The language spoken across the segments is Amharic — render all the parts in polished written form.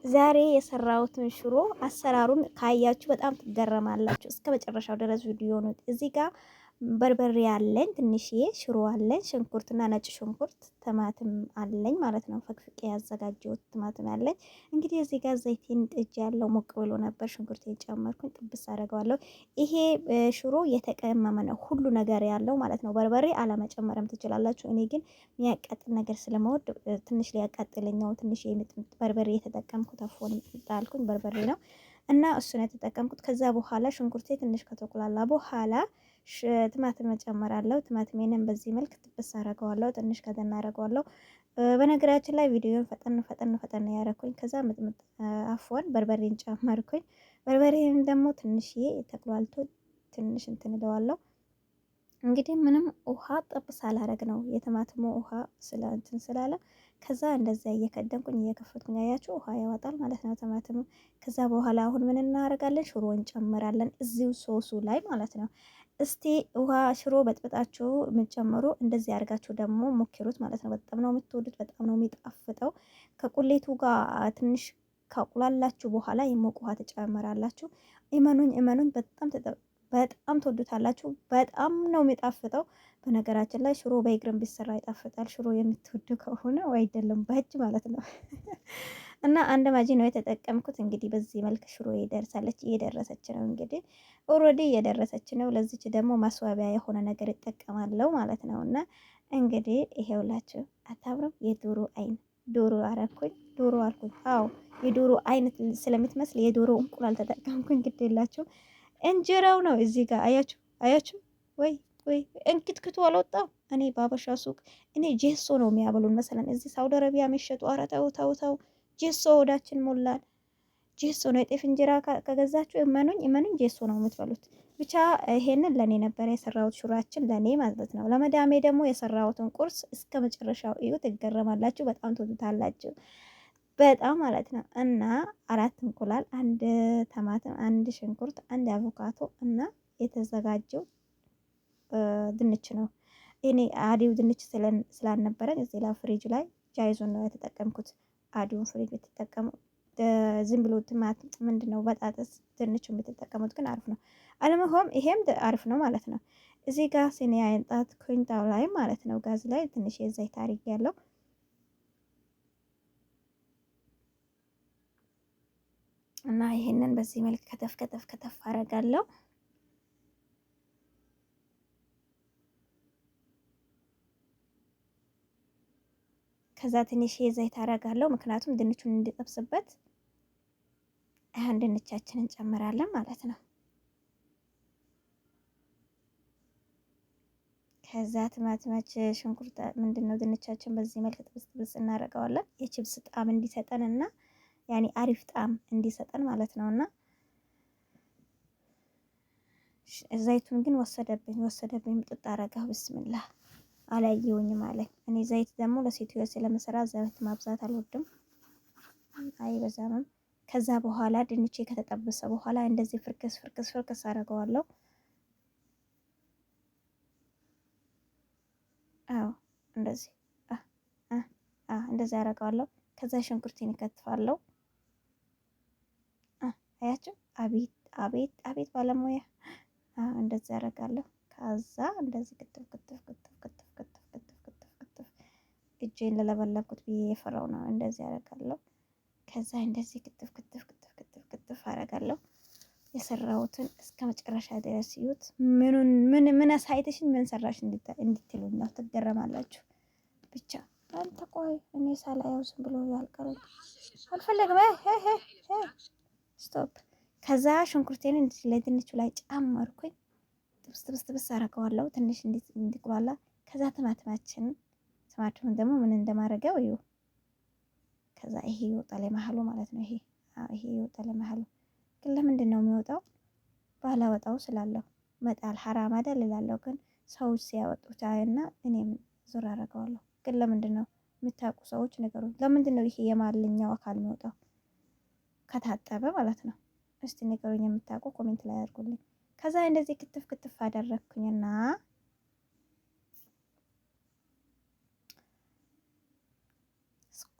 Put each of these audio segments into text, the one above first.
ዛሬ የሰራሁትን ሽሮ አሰራሩን ካያችሁ በጣም ትገረማላችሁ። እስከ መጨረሻው ድረስ ቪዲዮ ነው። እዚህ ጋር በርበሬ አለኝ፣ ትንሽዬ ሽሮ አለኝ፣ ሽንኩርትና ነጭ ሽንኩርት፣ ቲማቲም አለኝ ማለት ነው። ፈቅፍቄ ያዘጋጀሁት ቲማቲም አለኝ። እንግዲህ እዚህ ጋር ዘይቴን ጥጄ ያለው ሞቅ ብሎ ነበር። ሽንኩርቴን ጨመርኩኝ፣ ጥብስ አደርገዋለሁ። ይሄ ሽሮ የተቀመመ ነው፣ ሁሉ ነገር ያለው ማለት ነው። በርበሬ አለመጨመርም ትችላላችሁ። እኔ ግን የሚያቃጥል ነገር ስለመወድ ትንሽ ሊያቃጥለኛው ትንሽ የምጥምጥ በርበሬ የተጠቀምኩት አፎን ጣልኩኝ በርበሬ ነው እና እሱን የተጠቀምኩት። ከዛ በኋላ ሽንኩርቴ ትንሽ ከተቆላላ በኋላ ቲማቲም እጨምራለሁ። ቲማቲሜንም በዚህ መልክ ጥብስ አደርገዋለሁ። ትንሽ ከደና አደርገዋለሁ። በነገራችን ላይ ቪዲዮን ፈጠን ያደረኩኝ። ከዛ ምጥምጥ አፎን በርበሬን ጨመርኩኝ። በርበሬን ደግሞ ትንሽዬ ተቆላልቶ ትንሽ እንትን እለዋለሁ። እንግዲህ ምንም ውሃ ጠብስ አላረግ ነው የቲማቲሙ ውሃ እንትን ስላለ ከዛ እንደዛ እየከደንኩኝ እየከፈትኩኝ አያችሁ ውሃ ያወጣል ማለት ነው ቲማቲሙ። ከዛ በኋላ አሁን ምን እናደርጋለን? ሽሮ እንጨምራለን እዚሁ ሶሱ ላይ ማለት ነው። እስቲ ውሃ ሽሮ በጥብጣችሁ የምትጨምሩ እንደዚህ አድርጋችሁ ደግሞ ሞክሩት ማለት ነው። በጣም ነው የምትወዱት፣ በጣም ነው የሚጣፍጠው። ከቁሌቱ ጋር ትንሽ ካቁላላችሁ በኋላ የሞቅ ውሃ ትጨምራላችሁ። እመኑኝ በጣም ትወዱታላችሁ። በጣም ነው የሚጣፍጠው። በነገራችን ላይ ሽሮ በእግርም ቢሰራ ይጣፍጣል። ሽሮ የምትወዱ ከሆነ ወይ አይደለም በእጅ ማለት ነው። እና አንድ ማጂ ነው የተጠቀምኩት። እንግዲህ በዚህ መልክ ሽሮ ይደርሳለች፣ እየደረሰች ነው። እንግዲህ ኦልሬዲ እየደረሰች ነው። ለዚች ደግሞ ማስዋቢያ የሆነ ነገር ይጠቀማለሁ ማለት ነው። እና እንግዲህ ይሄውላችሁ አታምረው? የዶሮ አይን ዶሮ አረኩኝ፣ ዶሮ አልኩኝ። አዎ የዶሮ አይነት ስለምትመስል የዶሮ እንቁላል ተጠቀምኩኝ። ግድ የላችሁ እንጀራው ነው እዚህ ጋር አያችሁ ወይ እንክትክቱ አልወጣም። እኔ ባበሻ ሱቅ እኔ ጄሶ ነው የሚያበሉን መሰለን እዚህ ሳውዲ አረቢያ የሚሸጡ። ኧረ ተው ጄሶ ወዳችን ሞላን። ጄሶ ነው የጤፍ እንጀራ ከገዛችሁ እመኑኝ ጄሶ ነው የምትበሉት። ብቻ ይሄንን ለኔ ነበር የሰራሁት ሽሯችን ለኔ ማለት ነው። ለመዳሜ ደግሞ የሰራሁትን ቁርስ እስከ መጨረሻው እዩ፣ ትገረማላችሁ። በጣም ትወዱታላችሁ በጣም ማለት ነው። እና 4 እንቁላል፣ 1 ቲማቲም፣ 1 ሽንኩርት፣ 1 አቮካዶ እና የተዘጋጀው ድንች ነው። እኔ አዲው ድንች ስላልነበረን እዚህ ላይ ፍሪጅ ላይ ጃይዞን ነው የተጠቀምኩት። አዲውን ፍሪጅ ብትጠቀሙ ዝም ብሎ ቲማቲም ምንድነው በጣጥስ ድንች ብትጠቀሙት ግን አሪፍ ነው። አለመሆም ይሄም አሪፍ ነው ማለት ነው። እዚህ ጋር ሲኒያ ያንጣት ኩንታው ላይ ማለት ነው ጋዝ ላይ ትንሽ የዘይት አሪግ ያለው እና ይሄንን በዚህ መልክ ከተፍ አረጋለሁ። ከዛ ትንሽ የዘይት አረጋለሁ፣ ምክንያቱም ድንቹን እንዲጠብስበት። አሁን ድንቻችንን እንጨምራለን ማለት ነው። ከዛ ቲማቲማች፣ ሽንኩርት ምንድነው ድንቻችን በዚህ መልክ ጥብስ እናደርገዋለን። የቺፕስ ጣዕም እንዲሰጠንና ያኔ አሪፍ ጣዕም እንዲሰጠን ማለት ነውና ዘይቱን ግን ወሰደብኝ ምጥጥ አረጋው። ብስምላህ አላየውኝም አለኝ። እኔ ዘይት ደግሞ ለሴትዮ ስለምሰራ ዘይት ማብዛት አልወድም፣ አይበዛምም። ከዛ በኋላ ድንቼ ከተጠበሰ በኋላ እንደዚህ ፍርክስ አረገዋለሁ። አዎ እንደዚህ እንደዚህ አረገዋለሁ። ከዛ ሽንኩርቴን እከትፋለሁ። አያችሁ? አቤት ባለሙያ። እንደዚህ አደርጋለሁ። ከዛ እንደዚህ ክትፍ እጄን ለለበለብኩት ብዬ የፈራው ነው። እንደዚህ አደርጋለሁ። ከዛ እንደዚህ ክትፍ አደርጋለሁ። የሰራሁትን እስከ መጨረሻ ድረስ ይዩት። ምን አሳይተሽኝ ምን ሰራሽ እንድትሉኝ ነው፣ ትገረማላችሁ። ብቻ አንተ ቆይ እኔ ሳላየው ዝም ብሎ ያልቀረኝ አልፈለግም። ስቶፕ። ከዛ ሽንኩርቴን ለድንቹ ላይ ጨመርኩኝ። ጥብስ አደርገዋለሁ ትንሽ እንዲቁላላ። ከዛ ቲማቲሙን ደግሞ ምን እንደማደርገው እዩ። ከዛ ይሄ ይወጣል መሀሉ ማለት ነው። ይሄ ይወጣል መሀሉ። ግን ለምንድን ነው የሚወጣው? ባላወጣው ስላለሁ መጣል ሐራም አይደል እላለሁ። ግን ሰዎች ሲያወጡት እና እኔም ዙር አደርገዋለሁ። ግን ለምንድን ነው የምታውቁ ሰዎች ነገሩኝ። ለምንድን ነው ይሄ የማልኛው አካል የሚወጣው ከታጠበ ማለት ነው? እስቲ ነገሩኝ የምታውቁ ኮሜንት ላይ አድርጉልኝ። ከዛ እንደዚህ ክትፍ አደረኩኝና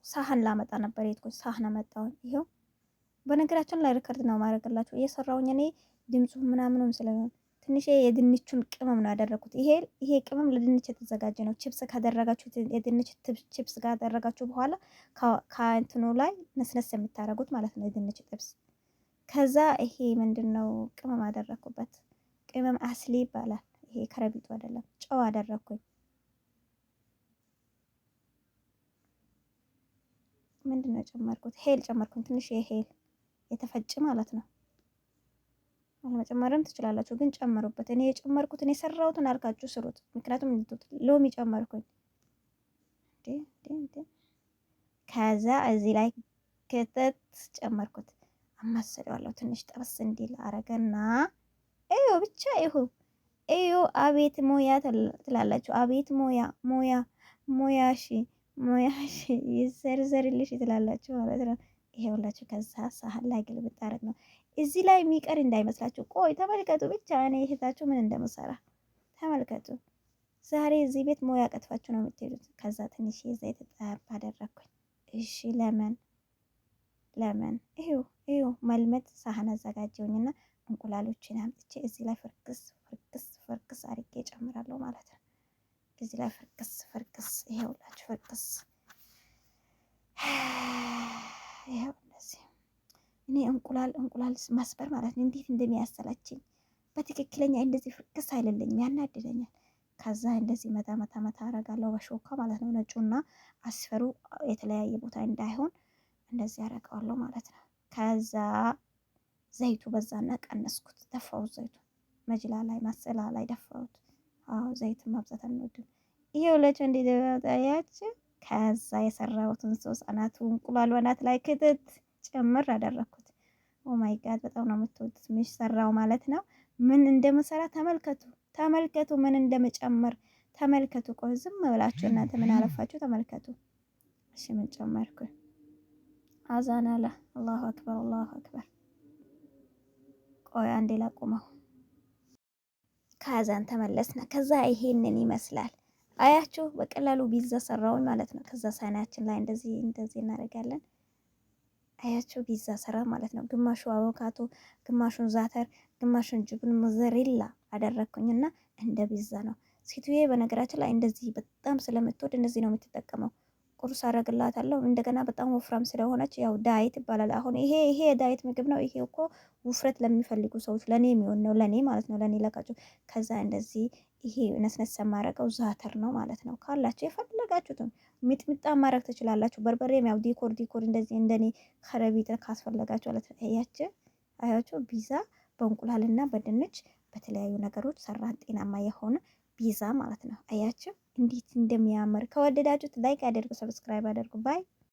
ሳህን ላመጣ ነበር የሄድኩት። ሳህን አመጣሁኝ። ይሄው በነገራችን ላይ ሪከርድ ነው ማድረግላችሁ እየሰራሁኝ እኔ ድምፁ ምናምኑም ስለሆነ ትንሽ የድንቹን ቅመም ነው ያደረኩት። ይሄ ቅመም ለድንች የተዘጋጀ ነው። ቺፕስ ካደረጋችሁት የድንች ቺፕስ ካደረጋችሁ በኋላ ከእንትኑ ላይ ነስነስ የምታደርጉት ማለት ነው የድንች ጥብስ። ከዛ ይሄ ምንድነው ቅመም አደረኩበት። ቅመም አስሊ ይባላል። ይሄ ከረቢቱ አይደለም። ጨው አደረኩኝ። ምንድነው የጨመርኩት? ሄል ጨመርኩኝ። ትንሽ የሄል የተፈጭ ማለት ነው። አለመጨመርም ትችላላችሁ፣ ግን ጨምሩበት። እኔ የጨመርኩትን የሰራሁትን አርጋችሁ ስሩት። ምክንያቱም ሎሚ ጨመርኩኝ። ከዛ እዚህ ላይ ክተት ጨመርኩት። አማስለዋለሁ ትንሽ ጠበስ እንዲል አረገና እዩ ብቻ ይሁ እዩ። አቤት ሞያ ትላላችሁ። አቤት ሞያሺ ይዘርዘርልሽ ትላላችሁ ማለት ነው። ይሄውላችሁ ከዛ ሳህን ላይ ግልብጥ አረግ ነው። እዚህ ላይ የሚቀር እንዳይመስላችሁ። ቆይ ተመልከቱ ብቻ እኔ እህታችሁ ምን እንደምሰራ ተመልከቱ። ዛሬ እዚህ ቤት ሞያ ቀጥፋችሁ ነው የምትሄዱት። ከዛ ትንሽ ዘይት ጠብ አደረኩኝ። እሺ ለምን ይሁ መልመድ ሳህን አዘጋጀውኝና እንቁላሎችን አምጥቼ እዚህ ላይ ፍርክስ አድርጌ እጨምራለሁ ማለት ነው። እዚህ ላይ ፍርክስ ይሄውላችሁ ፍርክስ ይሄው እንደዚህ እኔ እንቁላል ማስበር ማለት ነው እንዴት እንደሚያሰላችኝ በትክክለኛ እንደዚህ ፍርክስ አይደለኝም፣ ያናድደኛል። ከዛ እንደዚህ መታ አረጋለሁ በሾካ ማለት ነው። ነጩና አስፈሩ የተለያየ ቦታ እንዳይሆን እንደዚህ አረጋለሁ ማለት ነው። ከዛ ዘይቱ በዛና ቀነስኩት፣ ደፋሁት። ዘይቱ መጅላ ላይ ማሰላ ላይ ደፋሁት። አዎ ዘይት ማብዛት አንወድም። ይሄውላችሁ እንዴት ታያችሁ። ከዛ የሰራሁትን ሶስ እንቁላሉ አናት ላይ ክትት ጨምር አደረኩት። ኦ ማይ ጋድ በጣም ነው የምትወዱት የሚሰራው ማለት ነው። ምን እንደምሰራ ተመልከቱ፣ ምን እንደምጨምር ተመልከቱ። ቆይ ዝም ብላችሁ እናንተ ምን አለፋችሁ ተመልከቱ። እሺ ምን ጨመርኩ? አዛን አለ። አላሁ አክበር። ቆይ አንዴ ላቁመው። ከዛን ተመለስና ከዛ ይሄንን ይመስላል። አያችሁ በቀላሉ ቢዛ ሰራውን ማለት ነው። ከዛ ሳህናችን ላይ እንደዚህ እናደርጋለን። አያችሁ ቢዛ ሰራ ማለት ነው። ግማሹ አቮካዶ፣ ግማሹን ዛተር፣ ግማሹን ጅብን ሞዘሬላ አደረኩኝና እንደ ቢዛ ነው። ሴትዬ በነገራችን ላይ እንደዚህ በጣም ስለምትወድ እንደዚህ ነው የምትጠቀመው። ቁርስ አደርግላታለሁ። እንደገና በጣም ወፍራም ስለሆነች ያው ዳይት ይባላል። አሁን ይሄ ዳይት ምግብ ነው። ይሄ እኮ ውፍረት ለሚፈልጉ ሰዎች ለኔ የሚሆን ነው፣ ለኔ ማለት ነው፣ ለኔ ለቃችሁ። ከዛ እንደዚህ ይሄ ነስነስ ማረገው ዛተር ነው ማለት ነው። ካላችሁ የፈለጋችሁትን ሚጥሚጣ ማረግ ትችላላችሁ። በርበሬም ያው ዲኮር እንደዚህ እንደኔ ከረቢት ካስፈለጋችሁ ማለት ነው። አያችሁ ቢዛ በእንቁላልና በድንች በተለያዩ ነገሮች ሰራን። ጤናማ የሆነ ቢዛ ማለት ነው። አያችሁ እንዴት እንደሚያምር። ከወደዳችሁት ላይክ አድርጉ፣ ሰብስክራይብ አድርጉ። ባይ